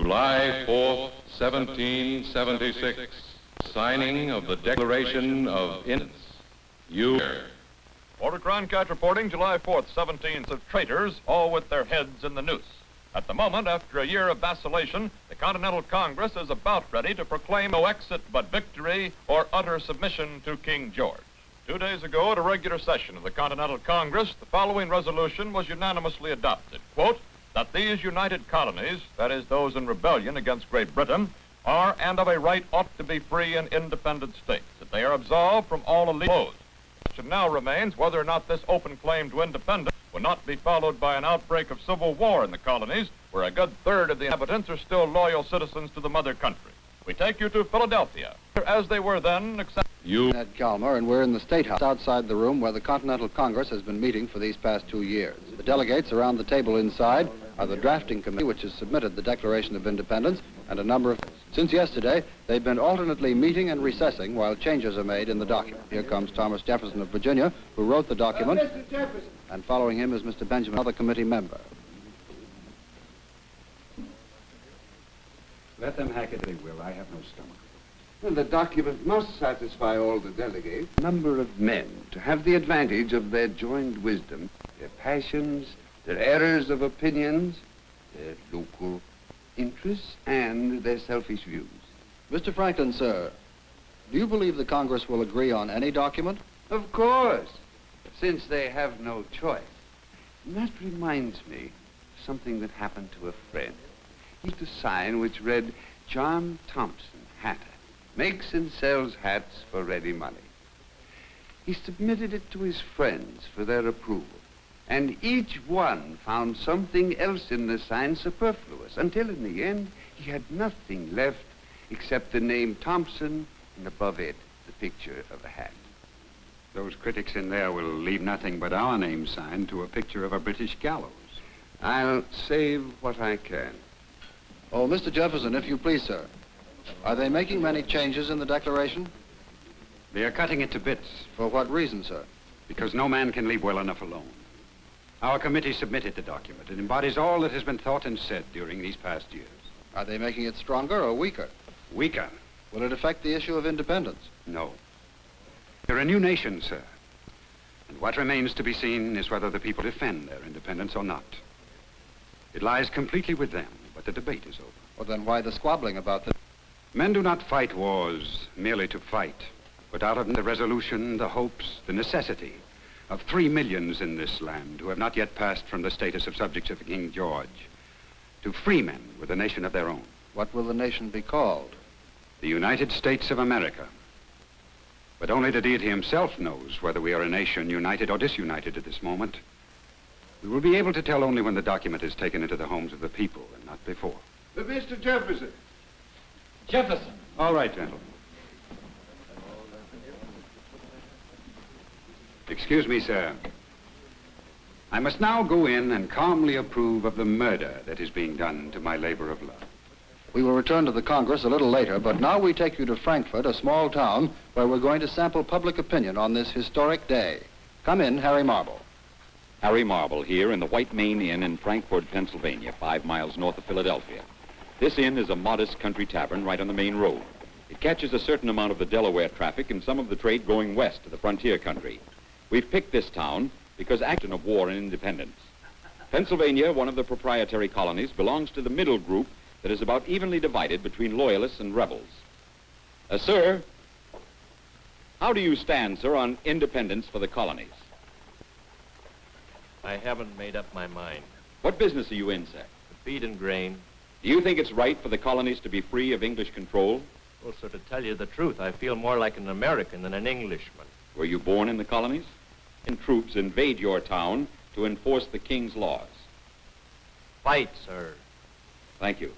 July 4th, 1776, signing of the Declaration of Independence. Border Croncat reporting July 4th, 17th of traitors, all with their heads in the noose. At the moment, after a year of vacillation, the Continental Congress is about ready to proclaim no exit but victory or utter submission to King George. 2 days ago, at a regular session of the Continental Congress, the following resolution was unanimously adopted. Quote, that these united colonies, that is, those in rebellion against Great Britain, are and of a right ought to be free and independent states, that they are absolved from all allegiance. The question now remains whether or not this open claim to independence will not be followed by an outbreak of civil war in the colonies, where a good third of the inhabitants are still loyal citizens to the mother country. We take you to Philadelphia, as they were then, except Ned Calmer, and we're in the State House outside the room where the Continental Congress has been meeting for these past 2 years. The delegates around the table inside are the drafting committee, which has submitted the Declaration of Independence, and a number of... Since yesterday, they've been alternately meeting and recessing while changes are made in the document. Here comes Thomas Jefferson of Virginia, who wrote the document, Mr. Jefferson. And following him is Mr. Benjamin, another committee member. Let them hack it they will. I have no stomach. Well, the document must satisfy all the delegates. Number of men to have the advantage of their joined wisdom, their passions, their errors of opinions, their local interests, and their selfish views. Mr. Franklin, sir, do you believe the Congress will agree on any document? Of course, since they have no choice. And that reminds me of something that happened to a friend. He used a sign which read, John Thompson, hatter, makes and sells hats for ready money. He submitted it to his friends for their approval, and each one found something else in the sign superfluous, until in the end he had nothing left except the name Thompson, and above it the picture of a hat. Those critics in there will leave nothing but our name signed to a picture of a British gallows. I'll save what I can. Oh, Mr. Jefferson, if you please, sir. Are they making many changes in the Declaration? They are cutting it to bits. For what reason, sir? Because no man can leave well enough alone. Our committee submitted the document. It embodies all that has been thought and said during these past years. Are they making it stronger or weaker? Weaker. Will it affect the issue of independence? No. We're a new nation, sir. And what remains to be seen is whether the people defend their independence or not. It lies completely with them, but the debate is over. Well, then why the squabbling about the... Men do not fight wars merely to fight, but out of the resolution, the hopes, the necessity of 3 millions in this land who have not yet passed from the status of subjects of King George to free men with a nation of their own. What will the nation be called? The United States of America. But only the deity himself knows whether we are a nation united or disunited at this moment. We will be able to tell only when the document is taken into the homes of the people and not before. But Mr. Jefferson. Jefferson. All right, gentlemen. Excuse me, sir. I must now go in and calmly approve of the murder that is being done to my labor of love. We will return to the Congress a little later, but now we take you to Frankfort, a small town, where we're going to sample public opinion on this historic day. Come in, Harry Marble. Harry Marble here in the White Mane Inn in Frankfort, Pennsylvania, 5 miles north of Philadelphia. This inn is a modest country tavern right on the main road. It catches a certain amount of the Delaware traffic and some of the trade going west to the frontier country. We've picked this town because action of war and independence. Pennsylvania, one of the proprietary colonies, belongs to the middle group that is about evenly divided between loyalists and rebels. Sir, how do you stand, sir, on independence for the colonies? I haven't made up my mind. What business are you in, sir? Feed and grain. Do you think it's right for the colonies to be free of English control? Well, sir, to tell you the truth, I feel more like an American than an Englishman. Were you born in the colonies? And troops invade your town to enforce the king's laws. Fight, sir. Thank you.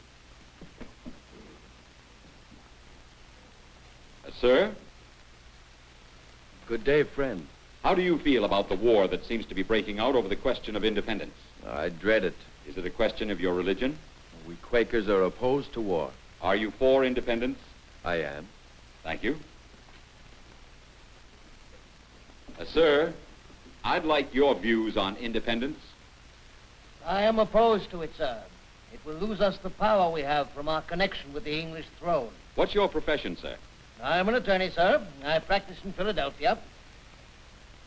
Sir? Good day, friend. How do you feel about the war that seems to be breaking out over the question of independence? I dread it. Is it a question of your religion? We Quakers are opposed to war. Are you for independence? I am. Thank you. Sir, I'd like your views on independence. I am opposed to it, sir. It will lose us the power we have from our connection with the English throne. What's your profession, sir? I'm an attorney, sir. I practice in Philadelphia.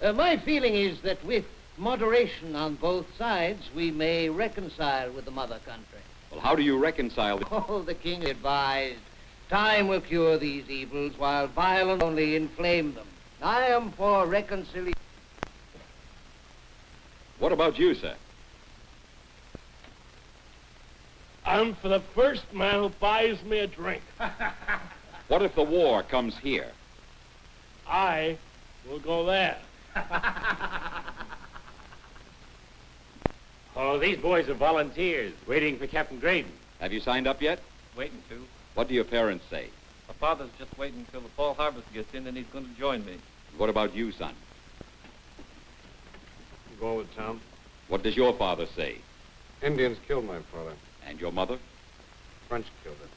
My feeling is that with moderation on both sides, we may reconcile with the mother country. Well, how do you reconcile... Oh, the king advised. Time will cure these evils, while violence only inflame them. I am for reconciliation. What about you, sir? I'm for the first man who buys me a drink. What if the war comes here? I will go there. Oh, these boys are volunteers, waiting for Captain Graydon. Have you signed up yet? Waiting to. What do your parents say? My father's just waiting until the fall harvest gets in, and he's going to join me. What about you, son? I'm going with Tom. What does your father say? Indians killed my father. And your mother? French killed her.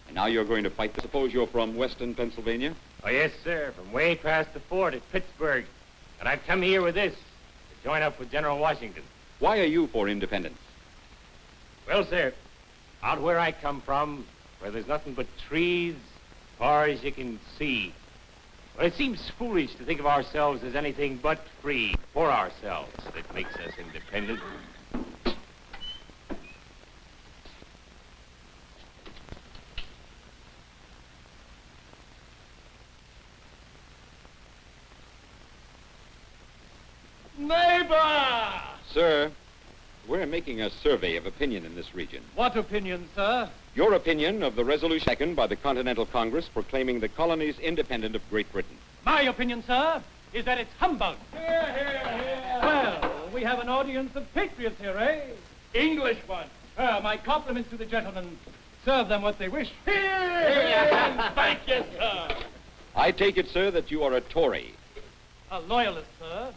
And now you're going to fight. Suppose you're from western Pennsylvania? Oh, yes, sir, from way past the fort at Pittsburgh. And I've come here with this, to join up with General Washington. Why are you for independence? Well, sir, out where I come from, where there's nothing but trees, far as you can see. Well, it seems foolish to think of ourselves as anything but free for ourselves. That makes us independent. Neighbor! Sir, we're making a survey of opinion in this region. What opinion, sir? Your opinion of the resolution taken by the Continental Congress proclaiming the colonies independent of Great Britain. My opinion, sir, is that it's humbug. Here, here, here. Well, we have an audience of patriots here, eh? English ones. My compliments to the gentlemen. Serve them what they wish. Here! Thank you, sir. I take it, sir, that you are a Tory. A loyalist, sir.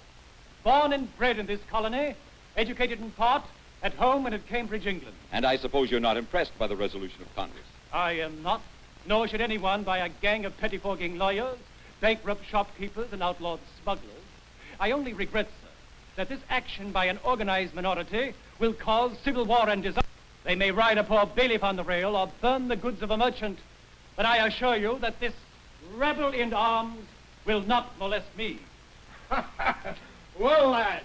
Born and bred in this colony, educated in part at home and at Cambridge, England. And I suppose you're not impressed by the resolution of Congress. I am not, nor should anyone by a gang of pettifogging lawyers, bankrupt shopkeepers, and outlawed smugglers. I only regret, sir, that this action by an organized minority will cause civil war and disaster. They may ride a poor bailiff on the rail or burn the goods of a merchant, but I assure you that this rebel in arms will not molest me. Well, lads,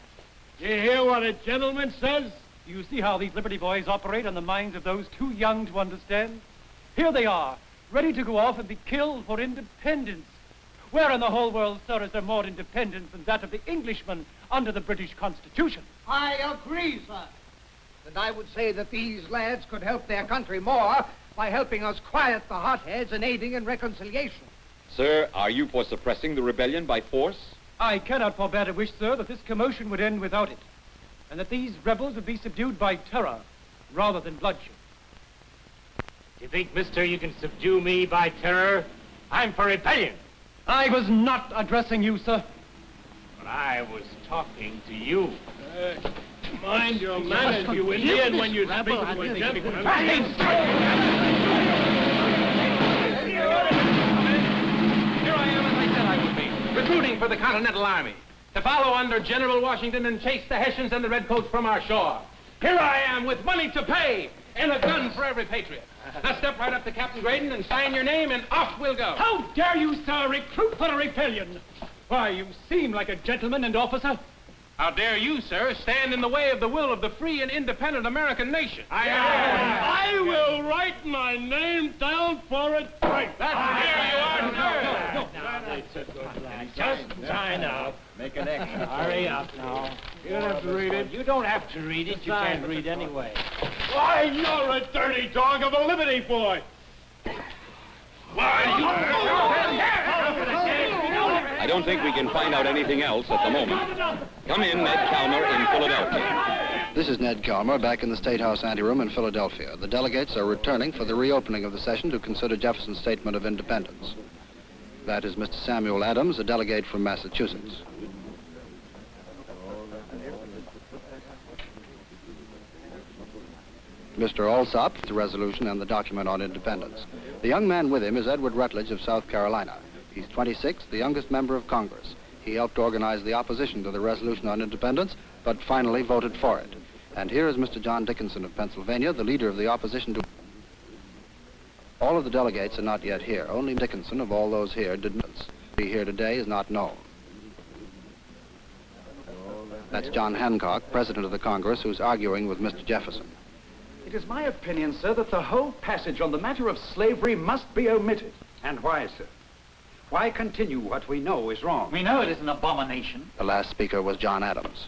you hear what a gentleman says? You see how these Liberty boys operate on the minds of those too young to understand? Here they are, ready to go off and be killed for independence. Where in the whole world, sir, is there more independence than that of the Englishman under the British Constitution? I agree, sir. And I would say that these lads could help their country more by helping us quiet the hotheads and aiding in reconciliation. Sir, are you for suppressing the rebellion by force? I cannot forbear to wish, sir, that this commotion would end without it, and that these rebels would be subdued by terror rather than bloodshed. Do you think, mister, you can subdue me by terror? I'm for rebellion. I was not addressing you, sir. But I was talking to you. Mind your manners, you Indian, when you speak to a gentleman. Here I am, as I said I would be, recruiting for the Continental Army, to follow under General Washington and chase the Hessians and the Redcoats from our shore. Here I am with money to pay and a gun for every patriot. Now step right up to Captain Graydon and sign your name, and off we'll go. How dare you, sir, recruit for a rebellion? Why, you seem like a gentleman and officer. How dare you, sir, stand in the way of the will of the free and independent American nation? I will write my name down for it. Right. Here you are, sir. No. Just sign up. Make an extra. Hurry up now. You don't have to read it. You don't have to read it. You can't read anyway. Why, you're a dirty dog of a Liberty boy. I don't think we can find out anything else at the moment. Come in, Ned Calmer in Philadelphia. This is Ned Calmer back in the State House anteroom in Philadelphia. The delegates are returning for the reopening of the session to consider Jefferson's Statement of Independence. That is Mr. Samuel Adams, a delegate from Massachusetts. Mr. Alsop, the resolution and the document on independence. The young man with him is Edward Rutledge of South Carolina. He's 26, the youngest member of Congress. He helped organize the opposition to the resolution on independence, but finally voted for it. And here is Mr. John Dickinson of Pennsylvania, the leader of the opposition to... All of the delegates are not yet here. Only Dickinson of all those here did not be here today is not known. That's John Hancock, President of the Congress, who's arguing with Mr. Jefferson. It is my opinion, sir, that the whole passage on the matter of slavery must be omitted. And why, sir? Why continue what we know is wrong? We know it is an abomination. The last speaker was John Adams.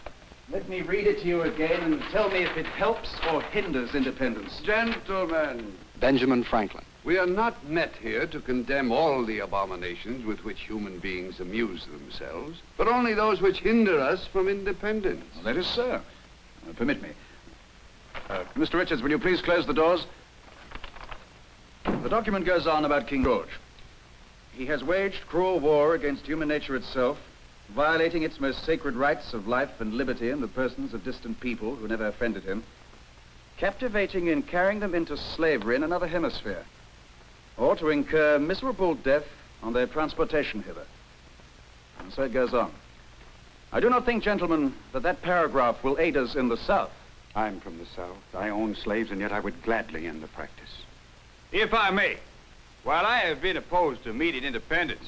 Let me read it to you again and tell me if it helps or hinders independence. Gentlemen, Benjamin Franklin. we are not met here to condemn all the abominations with which human beings amuse themselves, but only those which hinder us from independence. Well, that is so. Permit me. Mr. Richards, will you please close the doors? The document goes on about King George. He has waged cruel war against human nature itself, violating its most sacred rights of life and liberty in the persons of distant people who never offended him, captivating and carrying them into slavery in another hemisphere, or to incur miserable death on their transportation hither. And so it goes on. I do not think, gentlemen, that that paragraph will aid us in the South. I'm from the South. I own slaves, and yet I would gladly end the practice. If I may, while I have been opposed to immediate independence,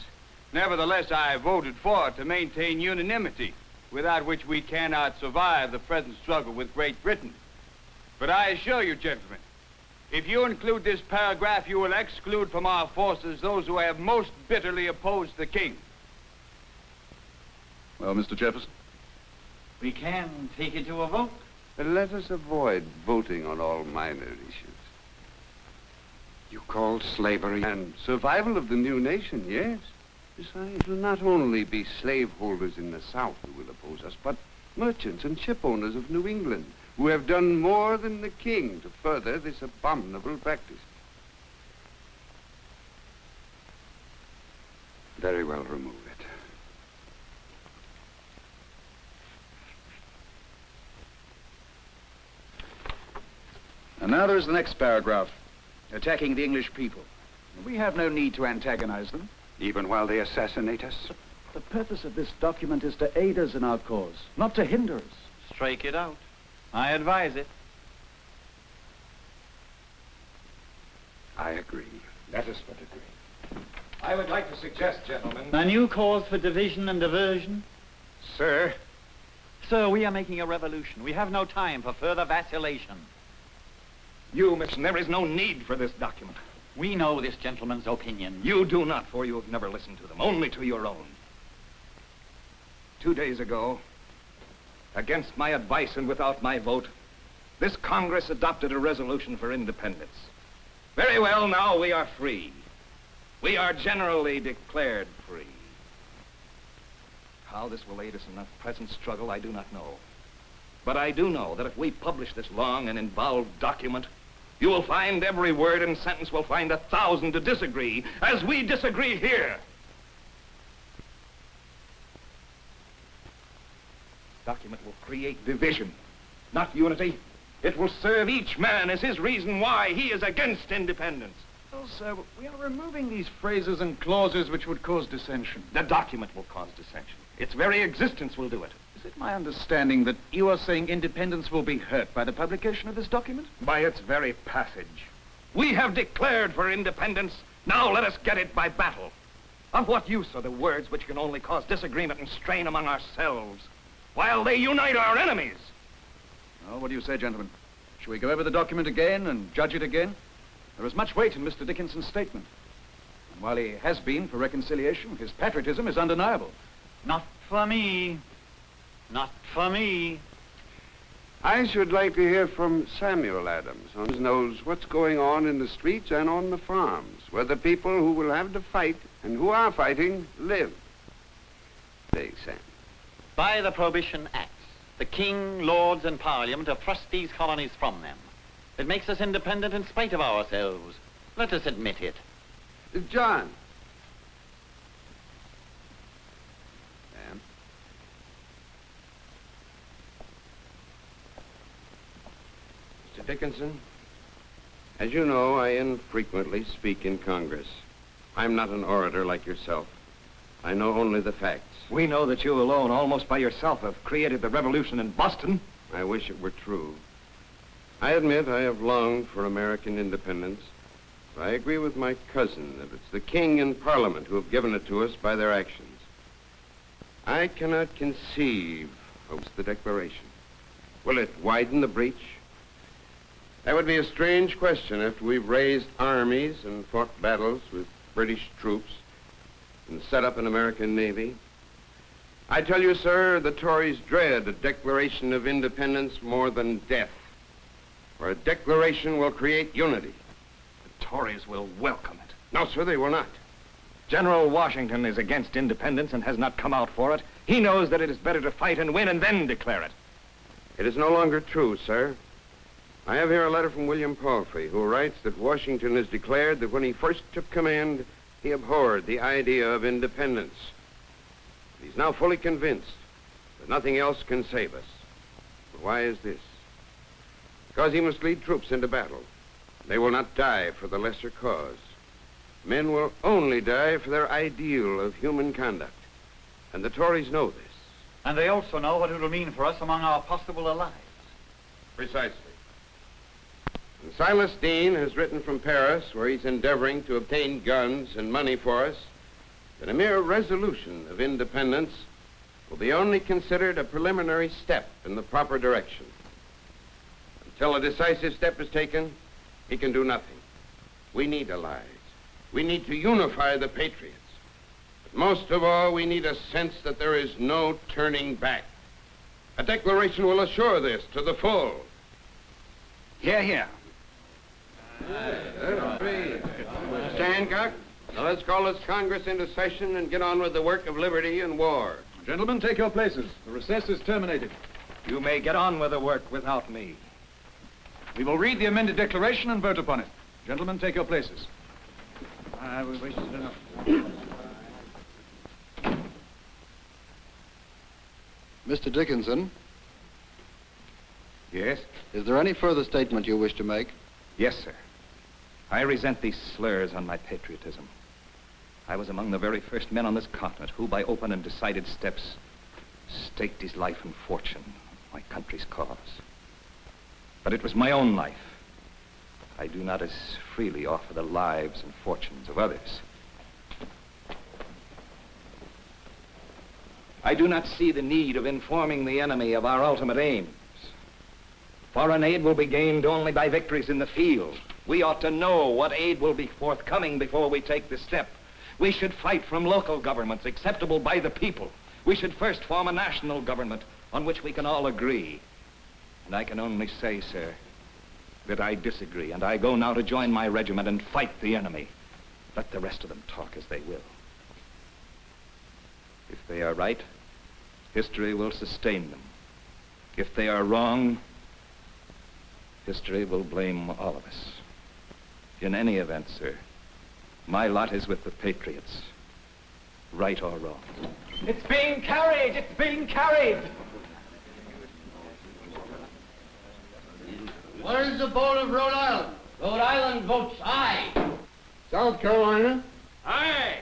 nevertheless I have voted for it to maintain unanimity, without which we cannot survive the present struggle with Great Britain. But I assure you, gentlemen, if you include this paragraph, you will exclude from our forces those who have most bitterly opposed the king. Well, Mr. Jefferson? We can take it to a vote. But let us avoid voting on all minor issues. You call slavery... And survival of the new nation, yes. Besides, it will not only be slaveholders in the South who will oppose us, but merchants and ship owners of New England, who have done more than the king to further this abominable practice. Very well, remove it. And now there is the next paragraph, attacking the English people. We have no need to antagonize them. Even while they assassinate us? The purpose of this document is to aid us in our cause, not to hinder us. Strike it out. I advise it. I agree. Let us but agree. I would like to suggest, gentlemen... A new cause for division and diversion? Sir? Sir, we are making a revolution. We have no time for further vacillation. You, Miss, there is no need for this document. We know this gentleman's opinion. You do not, for you have never listened to them, only to your own. 2 days ago, against my advice and without my vote, this Congress adopted a resolution for independence. Very well, now we are free. We are generally declared free. How this will aid us in the present struggle, I do not know. But I do know that if we publish this long and involved document, you will find every word and sentence will find 1,000 to disagree, as we disagree here. Document will create division, not unity. It will serve each man as his reason why he is against independence. Well, sir, we are removing these phrases and clauses which would cause dissension. The document will cause dissension. Its very existence will do it. Is it my understanding that you are saying independence will be hurt by the publication of this document? By its very passage. We have declared for independence. Now let us get it by battle. Of what use are the words which can only cause disagreement and strain among ourselves, while they unite our enemies? Well, what do you say, gentlemen? Shall we go over the document again and judge it again? There is much weight in Mr. Dickinson's statement. And while he has been for reconciliation, his patriotism is undeniable. Not for me. Not for me. I should like to hear from Samuel Adams, who knows what's going on in the streets and on the farms, where the people who will have to fight and who are fighting live. Say, Sam. By the Prohibition Acts, the King, Lords, and Parliament have thrust these colonies from them. It makes us independent in spite of ourselves. Let us admit it. John. Mr. Dickinson, as you know, I infrequently speak in Congress. I'm not an orator like yourself. I know only the facts. We know that you alone, almost by yourself, have created the revolution in Boston. I wish it were true. I admit I have longed for American independence. But I agree with my cousin that it's the king and parliament who have given it to us by their actions. I cannot conceive of the Declaration. Will it widen the breach? That would be a strange question after we've raised armies and fought battles with British troops and set up an American Navy. I tell you, sir, the Tories dread a declaration of independence more than death. For a declaration will create unity. The Tories will welcome it. No, sir, they will not. General Washington is against independence and has not come out for it. He knows that it is better to fight and win and then declare it. It is no longer true, sir. I have here a letter from William Palfrey, who writes that Washington has declared that when he first took command, he abhorred the idea of independence. He's now fully convinced that nothing else can save us. But why is this? Because he must lead troops into battle. They will not die for the lesser cause. Men will only die for their ideal of human conduct. And the Tories know this. And they also know what it will mean for us among our possible allies. Precisely. And Silas Deane has written from Paris, where he's endeavoring to obtain guns and money for us, that a mere resolution of independence will be only considered a preliminary step in the proper direction. Until a decisive step is taken, he can do nothing. We need allies. We need to unify the patriots. But most of all, we need a sense that there is no turning back. A declaration will assure this to the full. Hear, hear. Mr. Hancock, now let's call this Congress into session and get on with the work of liberty and war. Gentlemen, take your places. The recess is terminated. You may get on with the work without me. We will read the amended declaration and vote upon it. Gentlemen, take your places. We wasted enough. Mr. Dickinson, Yes? is there any further statement you wish to make? Yes, sir. I resent these slurs on my patriotism. I was among the very first men on this continent who, by open and decided steps, staked his life and fortune on my country's cause. But it was my own life. I do not as freely offer the lives and fortunes of others. I do not see the need of informing the enemy of our ultimate aims. Foreign aid will be gained only by victories in the field. We ought to know what aid will be forthcoming before we take the step. We should fight from local governments acceptable by the people. We should first form a national government on which we can all agree. And I can only say, sir, that I disagree, and I go now to join my regiment and fight the enemy. Let the rest of them talk as they will. If they are right, history will sustain them. If they are wrong, history will blame all of us. In any event, sir, my lot is with the patriots, right or wrong. It's being carried! It's being carried! What is the vote of Rhode Island? Rhode Island votes aye. South Carolina? Aye!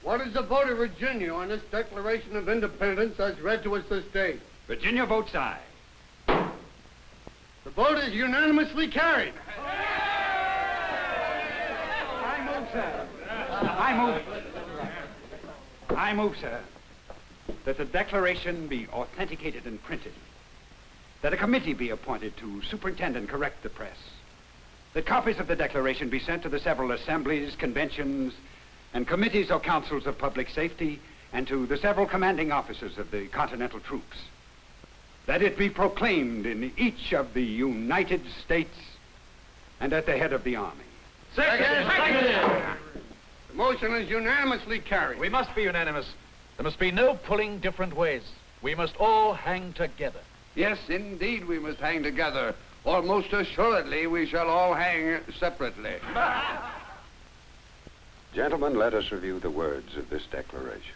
What is the vote of Virginia on this Declaration of Independence as read to us this day? Virginia votes aye. The vote is unanimously carried. I move, sir. I move, sir, that the Declaration be authenticated and printed. That a committee be appointed to superintend and correct the press. That copies of the Declaration be sent to the several assemblies, conventions, and committees or councils of public safety, and to the several commanding officers of the Continental troops. That it be proclaimed in each of the United States and at the head of the army. The motion is unanimously carried. We must be unanimous. There must be no pulling different ways. We must all hang together. Yes, indeed, we must hang together, or most assuredly we shall all hang separately. Gentlemen, let us review the words of this declaration.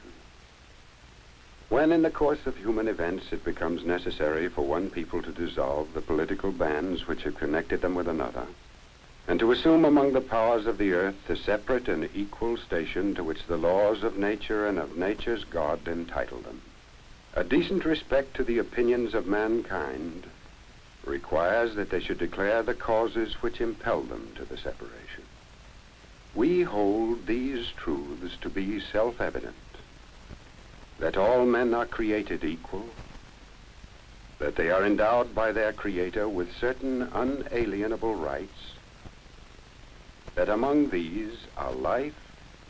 When in the course of human events it becomes necessary for one people to dissolve the political bands which have connected them with another, and to assume among the powers of the earth the separate and equal station to which the laws of nature and of nature's God entitle them, a decent respect to the opinions of mankind, requires that they should declare the causes which impel them to the separation. We hold these truths to be self-evident, that all men are created equal, that they are endowed by their Creator with certain unalienable rights, that among these are life,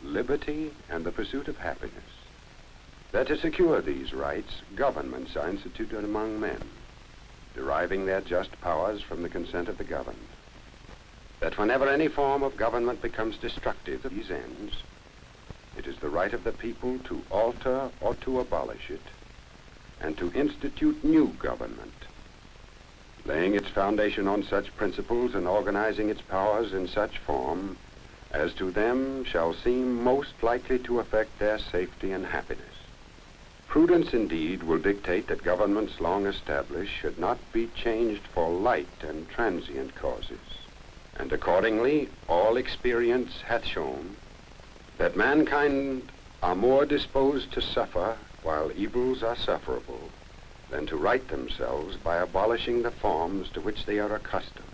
liberty, and the pursuit of happiness, that to secure these rights, governments are instituted among men, deriving their just powers from the consent of the governed, that whenever any form of government becomes destructive of these ends, it is the right of the people to alter or to abolish it, and to institute new government, laying its foundation on such principles and organizing its powers in such form as to them shall seem most likely to affect their safety and happiness. Prudence indeed will dictate that governments long established should not be changed for light and transient causes, and accordingly all experience hath shown that mankind are more disposed to suffer while evils are sufferable than to right themselves by abolishing the forms to which they are accustomed.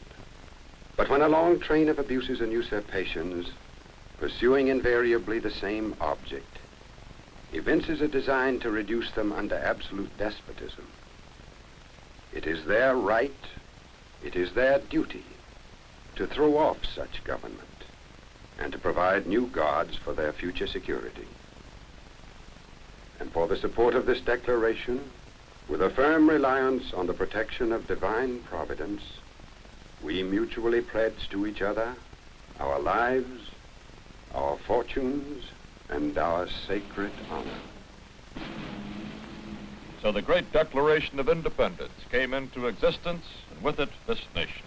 But when a long train of abuses and usurpations, pursuing invariably the same object, evinces a design to reduce them under absolute despotism, it is their right, it is their duty to throw off such government and to provide new guards for their future security. And for the support of this declaration, with a firm reliance on the protection of divine providence, we mutually pledge to each other our lives, our fortunes, and our sacred honor. So the great Declaration of Independence came into existence, and with it this nation.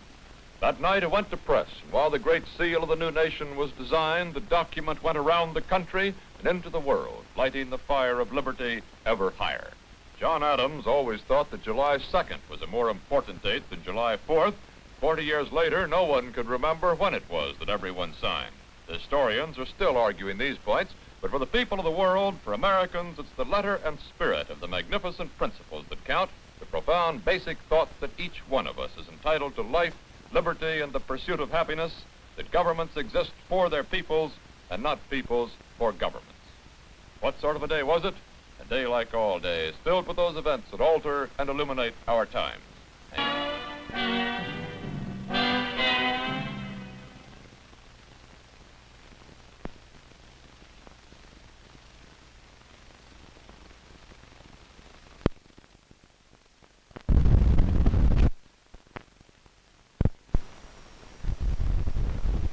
That night it went to press, and while the great seal of the new nation was designed, the document went around the country and into the world, lighting the fire of liberty ever higher. John Adams always thought that July 2nd was a more important date than July 4th. 40 years later, no one could remember when it was that everyone signed. The historians are still arguing these points, but for the people of the world, for Americans, it's the letter and spirit of the magnificent principles that count, the profound basic thought that each one of us is entitled to life, liberty, and the pursuit of happiness, that governments exist for their peoples and not peoples for governments. What sort of a day was it? A day like all days, filled with those events that alter and illuminate our times.